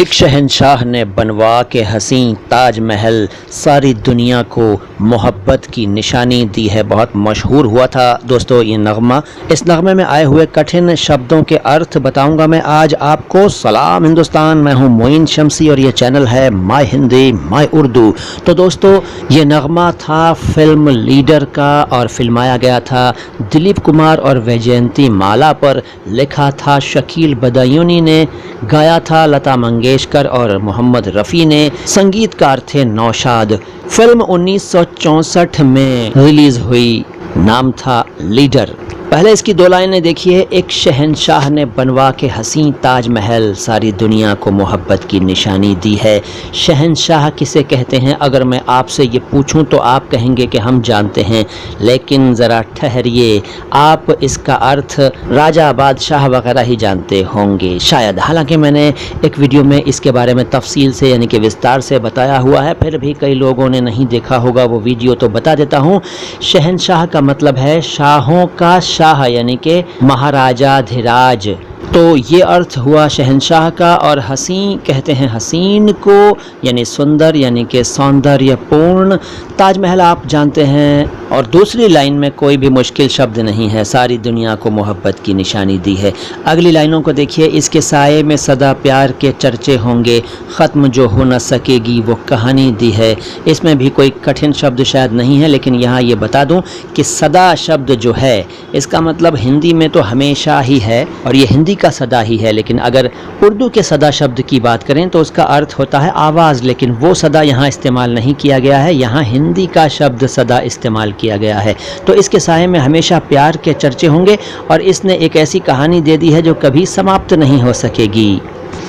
एक शहंशाह ने बनवा के हसीं ताज महल सारी दुनिया को मोहब्बत की निशानी दी है। बहुत मशहूर हुआ था दोस्तों ये नगमा। इस नगमे में आए हुए कठिन शब्दों के अर्थ बताऊंगा मैं आज आपको। सलाम हिंदुस्तान, मैं हूं मोइन शमसी और ये चैनल है माय हिंदी माय उर्दू। तो दोस्तों ये नगमा था फिल्म लीडर का और फिल्माया गया था दिलीप कुमार और वैजयंती माला पर। लिखा था शकील बदायूनी ने, गाया था लता मंगेशकर और मोहम्मद रफ़ी ने, संगीतकार थे नौशाद। फिल्म 1964 में रिलीज हुई, नाम था लीडर। पहले इसकी दो लाइनें देखिए। एक शहंशाह ने बनवा के हसीं ताज महल सारी दुनिया को मोहब्बत की निशानी दी है। शहंशाह किसे कहते हैं? अगर मैं आपसे ये पूछूं तो आप कहेंगे कि हम जानते हैं, लेकिन ज़रा ठहरिए, आप इसका अर्थ राजा बादशाह वगैरह ही जानते होंगे शायद। हालांकि मैंने एक वीडियो में इसके बारे में तफसील से यानी कि विस्तार से बताया हुआ है, फिर भी कई लोगों ने नहीं देखा होगा वो वीडियो, तो बता देता हूँ। शहंशाह का मतलब है शाहों का शाह यानी कि महाराजा धीराज। तो ये अर्थ हुआ शहंशाह का। और हसीं कहते हैं हसीन को, यानी सुंदर, यानी कि सौंदर्यपूर्ण। ताजमहल आप जानते हैं। और दूसरी लाइन में कोई भी मुश्किल शब्द नहीं है, सारी दुनिया को मोहब्बत की निशानी दी है। अगली लाइनों को देखिए। इसके साये में सदा प्यार के चर्चे होंगे, ख़त्म जो हो न सकेगी वो कहानी दी है। इसमें भी कोई कठिन शब्द शायद नहीं है, लेकिन यहाँ ये बता दूँ कि सदा शब्द जो है इसका मतलब हिंदी में तो हमेशा ही है और ये हिंदी का सदा ही है, लेकिन अगर उर्दू के सदा शब्द की बात करें तो उसका अर्थ होता है आवाज़, लेकिन वो सदा यहाँ इस्तेमाल नहीं किया गया है। यहाँ हिंदी का शब्द सदा इस्तेमाल किया गया है। तो इसके साये में हमेशा प्यार के चर्चे होंगे और इसने एक ऐसी कहानी दे दी है जो कभी समाप्त नहीं हो सकेगी।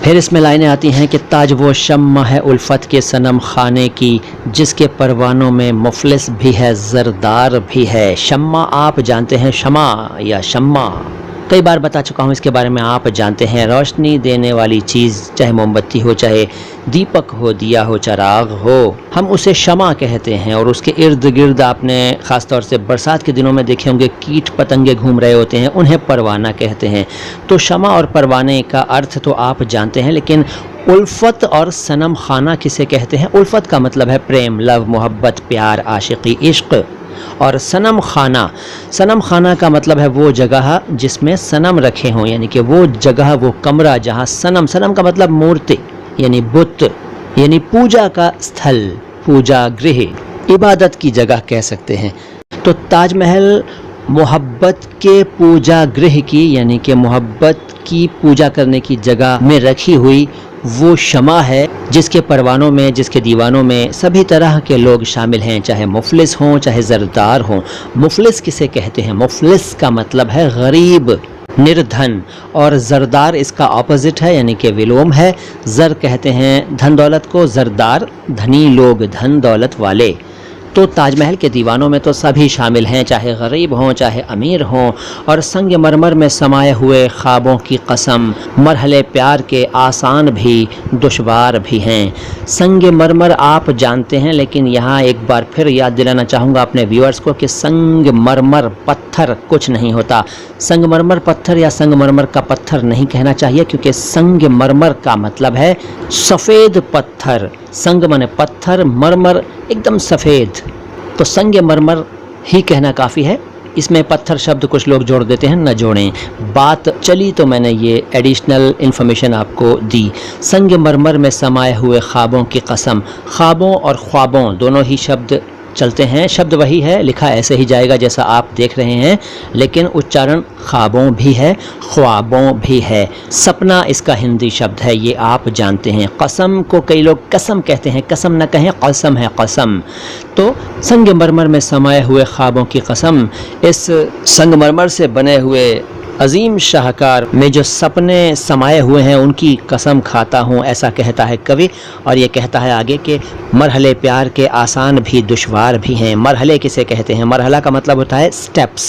फिर इसमें लाइनें आती हैं कि ताज वो शम्मा है उल्फत के सनम खाने की, जिसके परवानों में मुफलिस भी है ज़रदार भी है। शम्मा आप जानते हैं, शमा या शम्मा कई बार बता चुका हूँ इसके बारे में, आप जानते हैं। रोशनी देने वाली चीज़, चाहे मोमबत्ती हो, चाहे दीपक हो, दिया हो, चराग हो, हम उसे शमा कहते हैं। और उसके इर्द गिर्द आपने ख़ास तौर से बरसात के दिनों में देखे होंगे कीट पतंगे घूम रहे होते हैं, उन्हें परवाना कहते हैं। तो शमा और परवाने का अर्थ तो आप जानते हैं, लेकिन उल्फत और सनम खाना किसे कहते हैं? उल्फत का मतलब है प्रेम, लव, मोहब्बत, प्यार, आशिकी, इश्क। और सनम खाना का मतलब है वो जगह जिसमें सनम रखे हों, यानी कि वो जगह, वो कमरा जहाँ सनम का मतलब मूर्ति यानी बुत, यानी पूजा का स्थल, पूजा गृह, इबादत की जगह कह सकते हैं। तो ताजमहल मोहब्बत के पूजा गृह की यानी कि मोहब्बत की पूजा करने की जगह में रखी हुई वो शमा है, जिसके परवानों में, जिसके दीवानों में सभी तरह के लोग शामिल हैं, चाहे मुफलिस हों, चाहे ज़रदार हों। मुफलिस किसे कहते हैं? मुफलिस का मतलब है गरीब, निर्धन, और ज़रदार इसका ऑपोजिट है यानी कि विलोम है। ज़र कहते हैं धन दौलत को, ज़रदार धनी लोग, धन दौलत वाले। तो ताजमहल के दीवानों में तो सभी शामिल हैं, चाहे गरीब हों, चाहे अमीर हों। और संगमरमर में समाये हुए ख्वाबों की कसम, मरहले प्यार के आसान भी दुश्वार भी हैं। संगमरमर आप जानते हैं, लेकिन यहाँ एक बार फिर याद दिलाना चाहूँगा अपने व्यूअर्स को कि संगमरमर पत्थर कुछ नहीं होता। संगमरमर पत्थर या संगमरमर का पत्थर नहीं कहना चाहिए, क्योंकि संगमरमर का मतलब है सफ़ेद पत्थर। संग माने पत्थर, मरमर एकदम सफ़ेद, तो संगमरमर ही कहना काफ़ी है। इसमें पत्थर शब्द कुछ लोग जोड़ देते हैं, न जोड़ें। बात चली तो मैंने ये एडिशनल इन्फॉर्मेशन आपको दी। संगमरमर में समाये हुए ख्वाबों की कसम। ख्वाबों और ख्वाबों दोनों ही शब्द चलते हैं, शब्द वही है, लिखा ऐसे ही जाएगा जैसा आप देख रहे हैं, लेकिन उच्चारण ख्वाबों भी है, ख्वाबों भी है। सपना इसका हिंदी शब्द है, ये आप जानते हैं। कसम को कई लोग कसम कहते हैं, कसम न कहें, कसम है कसम। तो संगमरमर में समाये हुए ख्वाबों की कसम, इस संगमरमर से बने हुए अजीम शाहकार में जो सपने समाये हुए हैं उनकी कसम खाता हूँ, ऐसा कहता है कवि। और ये कहता है आगे कि मरहले प्यार के आसान भी दुश्वार भी हैं। मरहले किसे कहते हैं? मरहला का मतलब होता है स्टेप्स,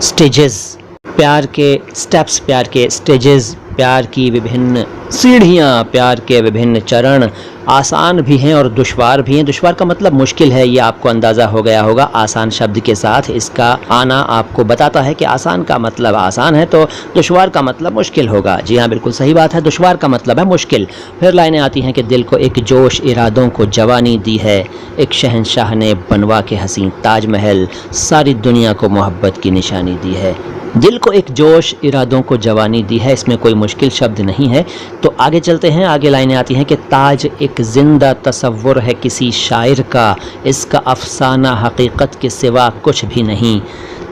स्टेजेस। प्यार के स्टेप्स, प्यार के स्टेजेस, प्यार की विभिन्न सीढ़ियाँ, प्यार के विभिन्न चरण। आसान भी हैं और दुश्वार भी हैं। दुश्वार का मतलब मुश्किल है, ये आपको अंदाज़ा हो गया होगा। आसान शब्द के साथ इसका आना आपको बताता है कि आसान का मतलब आसान है तो दुश्वार का मतलब मुश्किल होगा। जी हाँ, बिल्कुल सही बात है, दुश्वार का मतलब है मुश्किल। फिर लाइनें आती हैं कि दिल को एक जोश इरादों को जवानी दी है, एक शहंशाह ने बनवा के हसीन ताजमहल सारी दुनिया को मोहब्बत की निशानी दी है। दिल को एक जोश इरादों को जवानी दी है, इसमें कोई मुश्किल शब्द नहीं है। तो आगे चलते हैं, आगे लाइनें आती हैं कि ताज एक जिंदा तसव्वुर है किसी शायर का, इसका अफसाना हकीकत के सिवा कुछ भी नहीं।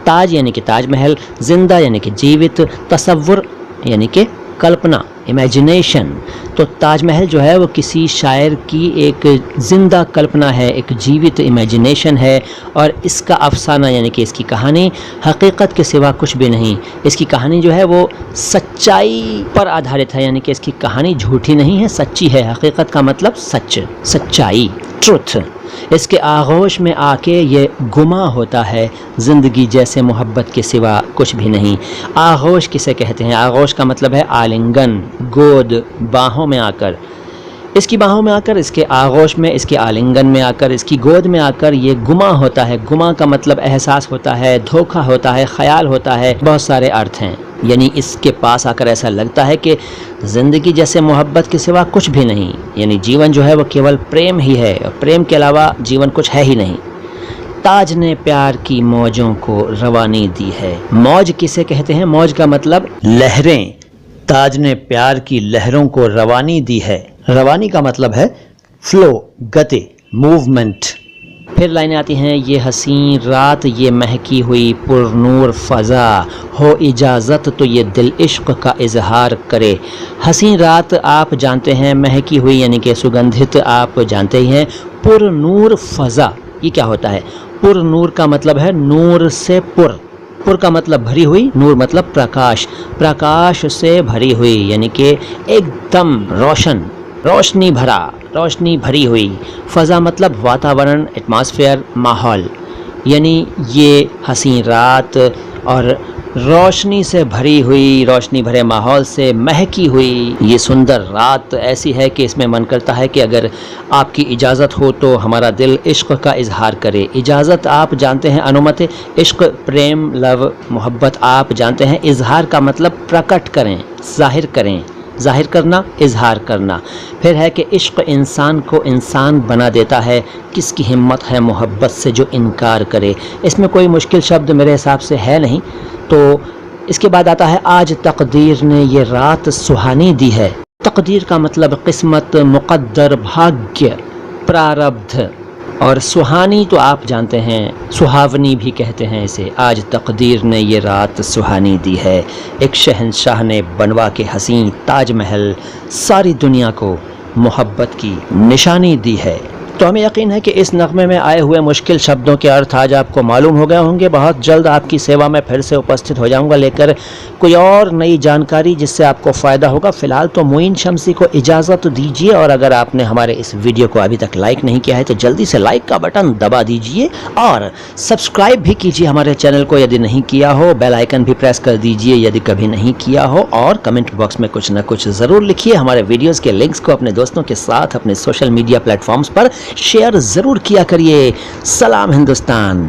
ताज यानी कि ताजमहल, जिंदा यानी कि जीवित, तसव्वुर यानी कि कल्पना, इमेजिनेशन। तो ताजमहल जो है वो किसी शायर की एक ज़िंदा कल्पना है, एक जीवित इमेजिनेशन है, और इसका अफसाना यानी कि इसकी कहानी हकीकत के सिवा कुछ भी नहीं। इसकी कहानी जो है वो सच्चाई पर आधारित है, यानी कि इसकी कहानी झूठी नहीं है, सच्ची है। हकीकत का मतलब सच, सच्चाई, ट्रुथ। इसके आगोश में आके ये गुमा होता है, ज़िंदगी जैसे मोहब्बत के सिवा कुछ भी नहीं। आगोश किसे कहते हैं? आगोश का मतलब है आलिंगन, गोद, बाहों में आकर। इसकी बाहों में आकर, इसके आगोश में, इसके आलिंगन में आकर, इसकी गोद में आकर ये गुमा होता है। गुमा का मतलब एहसास होता है, धोखा होता है, ख्याल होता है, बहुत सारे अर्थ हैं। यानी इसके पास आकर ऐसा लगता है कि ज़िंदगी जैसे मोहब्बत के सिवा कुछ भी नहीं, यानी जीवन जो है वो केवल प्रेम ही है, प्रेम के अलावा जीवन कुछ है ही नहीं। ताज ने प्यार की मौजों को रवानी दी है। मौज किसे कहते हैं? मौज का मतलब लहरें। ताज ने प्यार की लहरों को रवानी दी है। रवानी का मतलब है फ्लो, गति, मूवमेंट। फिर लाइनें आती हैं, ये हसीन रात, ये महकी हुई पुरनूर फ़ज़ा, हो इजाज़त तो ये दिल इश्क का इजहार करे। हसीन रात आप जानते हैं, महकी हुई यानी कि सुगंधित आप जानते ही हैं। पुरनूर फ़ज़ा ये क्या होता है? पुरनूर का मतलब है नूर से पुर, पुर का मतलब भरी हुई, नूर मतलब प्रकाश, प्रकाश से भरी हुई यानी कि एकदम रोशन, रोशनी भरा, रोशनी भरी हुई। फ़ज़ा मतलब वातावरण, एटमॉस्फेयर, माहौल। यानी ये हसीन रात और रोशनी से भरी हुई, रोशनी भरे माहौल से महकी हुई ये सुंदर रात ऐसी है कि इसमें मन करता है कि अगर आपकी इजाज़त हो तो हमारा दिल इश्क का इजहार करे। इजाज़त आप जानते हैं, अनुमति, इश्क, प्रेम, लव, मोहब्बत आप जानते हैं। इजहार का मतलब प्रकट करें, जाहिर करें, जाहिर करना, इजहार करना। फिर है कि इश्क इंसान को इंसान बना देता है, किसकी हिम्मत है मोहब्बत से जो इनकार करे। इसमें कोई मुश्किल शब्द मेरे हिसाब से है नहीं। तो इसके बाद आता है, आज तकदीर ने ये रात सुहानी दी है। तकदीर का मतलब किस्मत, मुक़द्दर, भाग्य, प्रारब्ध। और सुहानी तो आप जानते हैं, सुहावनी भी कहते हैं इसे। आज तकदीर ने ये रात सुहानी दी है, एक शहंशाह ने बनवा के हसीन ताजमहल सारी दुनिया को मोहब्बत की निशानी दी है। तो हमें यकीन है कि इस नग़मे में आए हुए मुश्किल शब्दों के अर्थ आज आपको मालूम हो गए होंगे। बहुत जल्द आपकी सेवा में फिर से उपस्थित हो जाऊंगा लेकर कोई और नई जानकारी जिससे आपको फ़ायदा होगा। फ़िलहाल तो मोइन शम्सी को इजाज़त दीजिए, और अगर आपने हमारे इस वीडियो को अभी तक लाइक नहीं किया है तो जल्दी से लाइक का बटन दबा दीजिए और सब्सक्राइब भी कीजिए हमारे चैनल को यदि नहीं किया हो। बेल आइकन भी प्रेस कर दीजिए यदि कभी नहीं किया हो, और कमेंट बॉक्स में कुछ ना कुछ ज़रूर लिखिए। हमारे वीडियोज़ के लिंक्स को अपने दोस्तों के साथ अपने सोशल मीडिया प्लेटफॉर्म्स पर शेयर ज़रूर किया करिए। सलाम हिंदुस्तान।